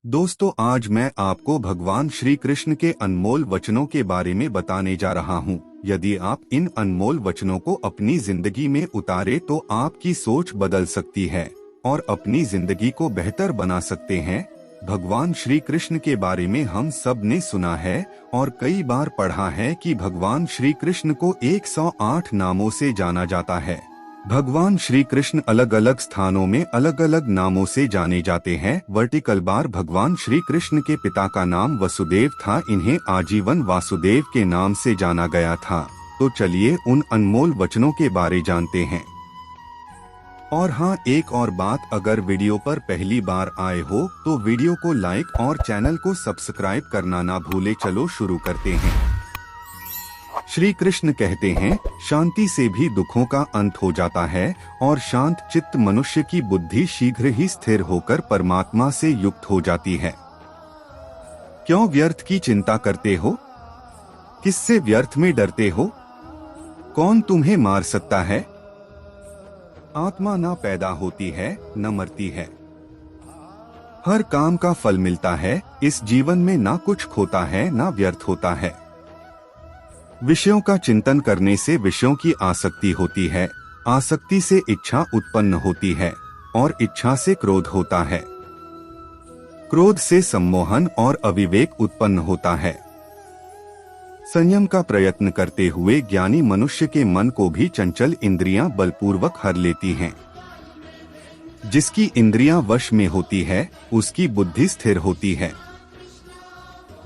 दोस्तों, आज मैं आपको भगवान श्री कृष्ण के अनमोल वचनों के बारे में बताने जा रहा हूँ। यदि आप इन अनमोल वचनों को अपनी जिंदगी में उतारे तो आपकी सोच बदल सकती है और अपनी जिंदगी को बेहतर बना सकते हैं। भगवान श्री कृष्ण के बारे में हम सब ने सुना है और कई बार पढ़ा है कि भगवान श्री कृष्ण को 108 नामों से जाना जाता है। भगवान श्री कृष्ण अलग अलग स्थानों में अलग अलग नामों से जाने जाते हैं। वर्टिकल बार भगवान श्री कृष्ण के पिता का नाम वसुदेव था, इन्हें आजीवन वासुदेव के नाम से जाना गया था। तो चलिए उन अनमोल वचनों के बारे जानते हैं। और हाँ, एक और बात, अगर वीडियो पर पहली बार आए हो तो वीडियो को लाइक और चैनल को सब्सक्राइब करना ना भूले। चलो शुरू करते हैं। श्री कृष्ण कहते हैं, शांति से भी दुखों का अंत हो जाता है और शांत चित्त मनुष्य की बुद्धि शीघ्र ही स्थिर होकर परमात्मा से युक्त हो जाती है। क्यों व्यर्थ की चिंता करते हो? किससे व्यर्थ में डरते हो? कौन तुम्हें मार सकता है? आत्मा ना पैदा होती है न मरती है। हर काम का फल मिलता है। इस जीवन में ना कुछ खोता है ना व्यर्थ होता है। विषयों का चिंतन करने से विषयों की आसक्ति होती है, आसक्ति से इच्छा उत्पन्न होती है और इच्छा से क्रोध होता है। क्रोध से सम्मोहन और अविवेक उत्पन्न होता है। संयम का प्रयत्न करते हुए ज्ञानी मनुष्य के मन को भी चंचल इंद्रियां बलपूर्वक हर लेती हैं। जिसकी इंद्रियां वश में होती है उसकी बुद्धि स्थिर होती है।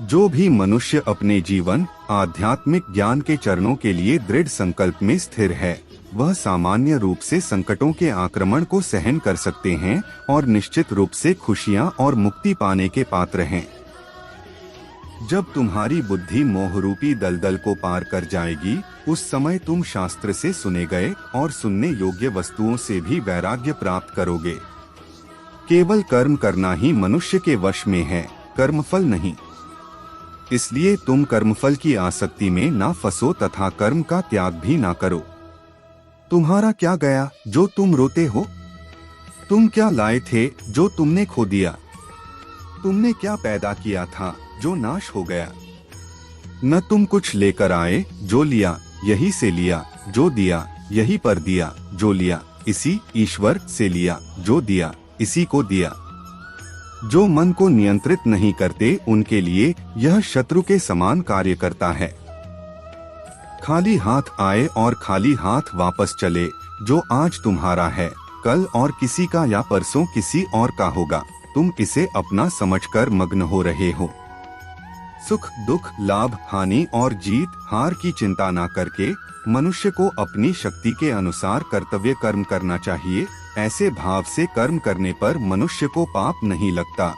जो भी मनुष्य अपने जीवन आध्यात्मिक ज्ञान के चरणों के लिए दृढ़ संकल्प में स्थिर है, वह सामान्य रूप से संकटों के आक्रमण को सहन कर सकते हैं और निश्चित रूप से खुशियां और मुक्ति पाने के पात्र हैं। जब तुम्हारी बुद्धि मोहरूपी दलदल को पार कर जाएगी, उस समय तुम शास्त्र से सुने गए और सुनने योग्य वस्तुओं से भी वैराग्य प्राप्त करोगे। केवल कर्म करना ही मनुष्य के वश में है, कर्मफल नहीं। इसलिए तुम कर्मफल की आसक्ति में ना फंसो तथा कर्म का त्याग भी ना करो। तुम्हारा क्या गया जो तुम रोते हो? तुम क्या लाए थे जो तुमने खो दिया? तुमने क्या पैदा किया था जो नाश हो गया? न तुम कुछ लेकर आए, जो लिया यही से लिया, जो दिया यही पर दिया, जो लिया इसी ईश्वर से लिया, जो दिया इसी को दिया। जो मन को नियंत्रित नहीं करते उनके लिए यह शत्रु के समान कार्य करता है। खाली हाथ आए और खाली हाथ वापस चले। जो आज तुम्हारा है कल और किसी का या परसों किसी और का होगा। तुम इसे अपना समझकर मग्न हो रहे हो। सुख दुख, लाभ हानि और जीत हार की चिंता ना करके मनुष्य को अपनी शक्ति के अनुसार कर्तव्य कर्म करना चाहिए। ऐसे भाव से कर्म करने पर मनुष्य को पाप नहीं लगता।